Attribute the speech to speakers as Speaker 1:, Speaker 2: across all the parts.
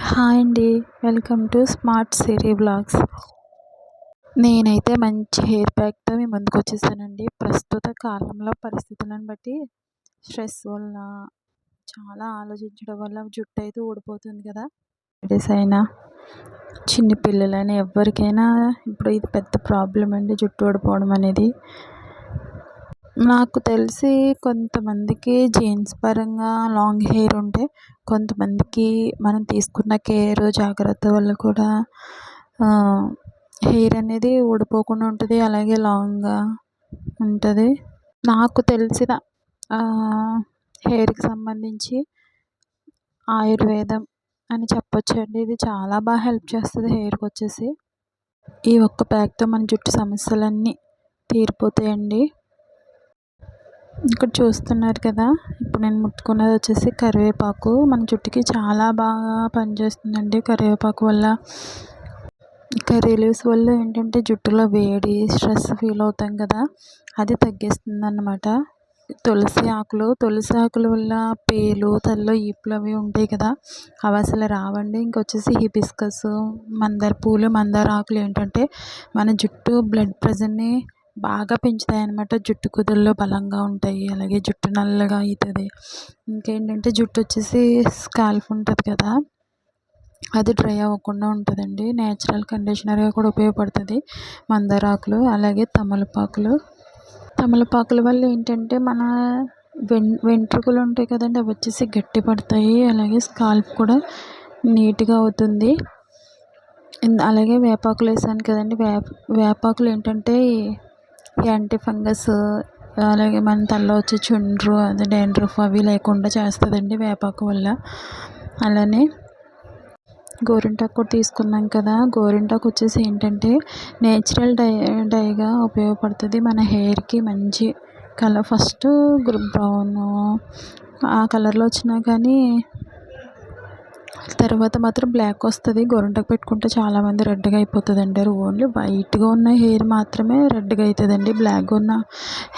Speaker 1: Hi అండి. Welcome to smart Siri vlogs. నేనైతే మంచి హెయిర్ ప్యాక్తో మీ ముందుకు వచ్చేసానండి. ప్రస్తుత కాలంలో పరిస్థితులను బట్టి స్ట్రెస్ వల్ల చాలా ఆలోచించడం వల్ల జుట్టు అయితే ఊడిపోతుంది కదా. లేడీస్ అయినా చిన్న పిల్లలైనా ఎవరికైనా ఇప్పుడు ఇది పెద్ద ప్రాబ్లం అండి, జుట్టు ఊడిపోవడం అనేది. నాకు తెలిసి కొంతమందికి జీన్స్ పరంగా లాంగ్ హెయిర్ ఉంటే, కొంతమందికి మనం తీసుకున్న కేర్ జాగ్రత్త వల్ల కూడా హెయిర్ అనేది ఊడిపోకుండా ఉంటుంది, అలాగే లాంగ్గా ఉంటుంది. నాకు తెలిసిన హెయిర్కి సంబంధించి ఆయుర్వేదం అని చెప్పొచ్చండి. ఇది చాలా బాగా హెల్ప్ చేస్తుంది హెయిర్కి వచ్చేసి. ఈ ఒక్క ప్యాక్తో మన జుట్టు సమస్యలన్నీ తీరిపోతాయండి. ఇక్కడ చూస్తున్నారు కదా, ఇప్పుడు నేను ముట్టుకున్నది వచ్చేసి కరివేపాకు. మన జుట్టుకి చాలా బాగా పనిచేస్తుందండి కరివేపాకు వల్ల. కర్రీ లీవ్స్ వల్ల ఏంటంటే జుట్టులో వేడి, స్ట్రెస్ ఫీల్ అవుతాం కదా, అది తగ్గిస్తుంది అన్నమాట. తులసి ఆకుల వల్ల పేలు, తలలో ఈపులు అవి ఉంటాయి కదా, అవి అసలు రావండి. ఇంకొచ్చేసి హిబిస్కస్, మందార ఆకులు ఏంటంటే మన జుట్టు బ్లడ్ ప్రెషర్ని బాగా పెంచుతాయి అన్నమాట. జుట్టు కుదుల్లో బలంగా ఉంటాయి, అలాగే జుట్టు నల్లగా అవుతుంది. ఇంకేంటంటే జుట్టు వచ్చేసి స్కాల్ప్ ఉంటుంది కదా, అది డ్రై అవ్వకుండా ఉంటుందండి. నేచురల్ కండిషనర్గా కూడా ఉపయోగపడుతుంది మందార ఆకులు. అలాగే తమలపాకుల వల్ల ఏంటంటే మన వెంట్రుకలు ఉంటాయి కదండి, అవి వచ్చేసి గట్టి పడతాయి. అలాగే స్కాల్ప్ కూడా నీట్గా అవుతుంది. అలాగే వేపాకులు వేసాను కదండి, వేపాకులు ఏంటంటే యాంటీ ఫంగస్, అలాగే మన తలలో వచ్చే చుండ్రు, అది డాండ్రఫ్ అవి లేకుండా చేస్తుందండి వేపాకు వల్ల. అలానే గోరింటాకు కూడా తీసుకున్నాం కదా, గోరింటాకు వచ్చేసి ఏంటంటే నేచురల్ డైగా ఉపయోగపడుతుంది మన హెయిర్కి. మంచి కలర్, ఫస్ట్ బ్రౌన్ ఆ కలర్లో వచ్చినా కానీ తర్వాత మాత్రం బ్లాక్ వస్తుంది. గోరింటాకు పెట్టుకుంటే చాలామంది రెడ్గా అయిపోతుంది అంటారు. ఓన్లీ వైట్గా ఉన్న హెయిర్ మాత్రమే రెడ్గా అవుతుందండి, బ్లాక్గా ఉన్న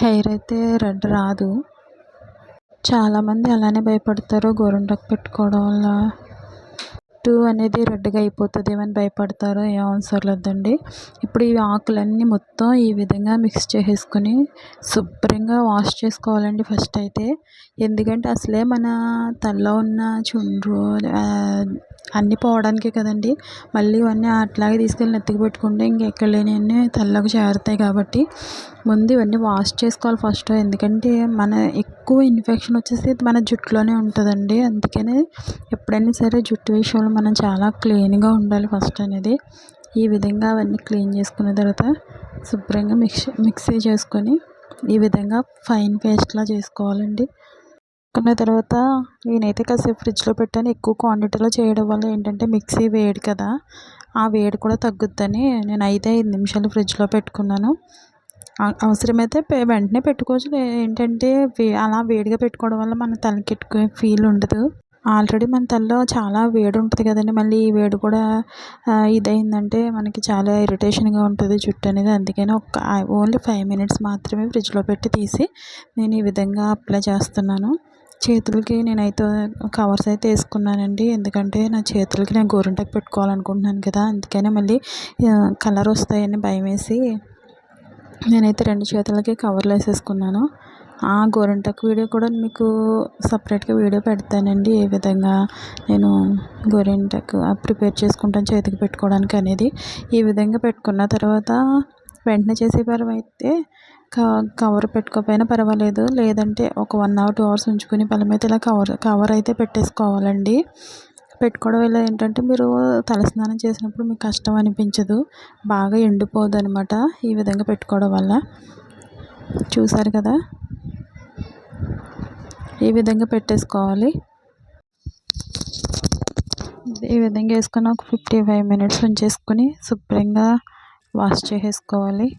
Speaker 1: హెయిర్ అయితే రెడ్ రాదు. చాలామంది అలానే భయపడతారు, గోరింటాకు పెట్టుకోవడం వల్ల జుట్టు అనేది రెడ్గా అయిపోతుంది ఏమని భయపడతారో. ఏం అవసరం లేదండి. ఇప్పుడు ఈ ఆకులన్నీ మొత్తం ఈ విధంగా మిక్స్ చేసేసుకొని శుభ్రంగా వాష్ చేసుకోవాలండి ఫస్ట్ అయితే. ఎందుకంటే అసలే మన తలలో ఉన్న చుండ్రు అన్నీ పోవడానికే కదండి. మళ్ళీ ఇవన్నీ అట్లాగే తీసుకెళ్ళి నెత్తికి పెట్టుకుంటే ఇంకెక్కడ లేనివన్నీ తలలోకి చేరుతాయి. కాబట్టి ముందు ఇవన్నీ వాష్ చేసుకోవాలి ఫస్ట్. ఎందుకంటే మన ఎక్కువ ఇన్ఫెక్షన్ వచ్చేసి మన జుట్టులోనే ఉంటుందండి. అందుకనే ఎప్పుడైనా సరే జుట్టు విషయంలో మనం చాలా క్లీన్గా ఉండాలి ఫస్ట్ అనేది. ఈ విధంగా అవన్నీ క్లీన్ చేసుకున్న తర్వాత శుభ్రంగా మిక్సీ చేసుకొని ఈ విధంగా ఫైన్ పేస్ట్లా చేసుకోవాలండి. చేసుకున్న తర్వాత నేనైతే కాసేపు ఫ్రిడ్జ్లో పెట్టాను. ఎక్కువ క్వాంటిటీలో చేయడం వల్ల ఏంటంటే మిక్సీ వేడి కదా, ఆ వేడి కూడా తగ్గుద్దని నేను 5 నిమిషాలు ఫ్రిడ్జ్లో పెట్టుకున్నాను. అవసరమైతే వెంటనే పెట్టుకోవచ్చు. ఏంటంటే అలా వేడిగా పెట్టుకోవడం వల్ల మన తలకి ఎక్కువ ఫీల్ ఉండదు. ఆల్రెడీ మన తలలో చాలా వేడి ఉంటుంది కదండి, మళ్ళీ ఈ వేడి కూడా ఇదైందంటే మనకి చాలా ఇరిటేషన్గా ఉంటుంది జుట్టు అనేది. అందుకని ఓన్లీ 5 మినిట్స్ మాత్రమే ఫ్రిడ్జ్లో పెట్టి తీసి నేను ఈ విధంగా అప్లై చేస్తున్నాను. చేతులకి నేనైతే కవర్స్ అయితే వేసుకున్నానండి, ఎందుకంటే నా చేతులకి నేను గోరింటాకు పెట్టుకోవాలనుకుంటున్నాను కదా, అందుకనే మళ్ళీ కలర్ వస్తాయని భయం వేసి నేనైతే 2 చేతులకి కవర్లు వేసేసుకున్నాను. ఆ గోరింటాకు వీడియో కూడా మీకు సపరేట్గా వీడియో పెడతానండి, ఏ విధంగా నేను గోరింటాకు ప్రిపేర్ చేసుకుంటాను చేతికి పెట్టుకోవడానికి అనేది. ఈ విధంగా పెట్టుకున్న తర్వాత వెంటనే చేసే పరం అయితే కవర్ పెట్టుకోకపోయినా పర్వాలేదు, లేదంటే ఒక 1 hour 2 hours ఉంచుకుని పలం అయితే ఇలా కవర్ అయితే పెట్టేసుకోవాలండి. పెట్టుకోవడం వల్ల ఏంటంటే మీరు తలస్నానం చేసినప్పుడు మీకు కష్టం అనిపించదు, బాగా ఎండిపోదు అనమాట ఈ విధంగా పెట్టుకోవడం వల్ల. చూసారు కదా, ఈ విధంగా పెట్టేసుకోవాలి. ఈ విధంగా వేసుకొని ఒక 55 minutes ఉంచేసుకొని శుభ్రంగా వాష్ చేసేసుకోవాలి.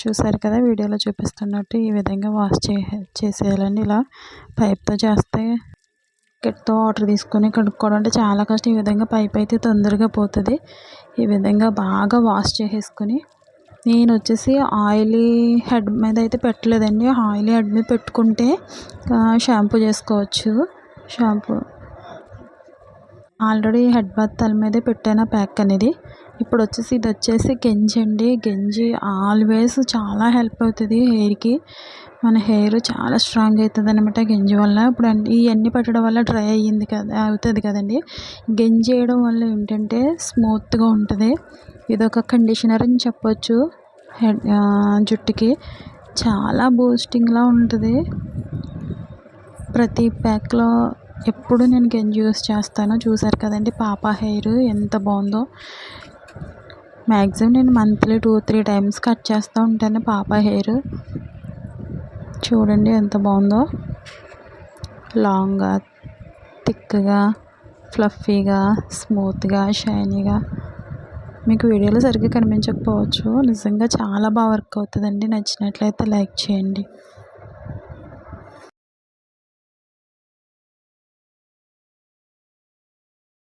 Speaker 1: చూసారు కదా, వీడియోలో చూపిస్తున్నట్టు ఈ విధంగా వాష్ చేసేయాలండి. ఇలా పైప్తో చేస్తే బకెట్తో వాటర్ తీసుకొని కడుక్కోవడం అంటే చాలా కష్టం. ఈ విధంగా పైప్ అయితే తొందరగా పోతుంది. ఈ విధంగా బాగా వాష్ చేసేసుకొని నేను వచ్చేసి ఆయిలీ హెడ్ మీద అయితే పెట్టలేదండి. ఆయిలీ హెడ్ మీద పెట్టుకుంటే షాంపూ చేసుకోవచ్చు. ఆల్రెడీ హెడ్ బాత్ తల మీదే పెట్టాను ప్యాక్ అనేది. ఇప్పుడు వచ్చేసి ఇది వచ్చేసి గంజి అండి. గంజి ఆల్వేస్ చాలా హెల్ప్ అవుతుంది హెయిర్కి. మన హెయిర్ చాలా స్ట్రాంగ్ అవుతుంది అనమాట గంజి వల్ల. ఇప్పుడు ఇవన్నీ పెట్టడం వల్ల డ్రై అయ్యింది కదా, అవుతుంది కదండి. గంజి వేయడం వల్ల ఏంటంటే స్మూత్గా ఉంటుంది. ఇది ఒక కండిషనర్ అని చెప్పొచ్చు. జుట్టుకి చాలా బూస్టింగ్లా ఉంటుంది. ప్రతి ప్యాక్లో ఎప్పుడు నేను గంజి యూస్ చేస్తాను. చూసారు కదండి పాప హెయిర్ ఎంత బాగుందో. మ్యాక్సిమం నేను మంత్లీ 2-3 టైమ్స్ కట్ చేస్తూ ఉంటాను పాప హెయిర్. చూడండి ఎంత బాగుందో. లాంగ్గా, థిక్గా, ఫ్లఫీగా, స్మూత్గా, షైనీగా. మీకు వీడియోలో సరిగ్గా కనిపించకపోవచ్చు, నిజంగా చాలా బాగా వర్క్ అవుతుందండి. నచ్చినట్లయితే లైక్ చేయండి.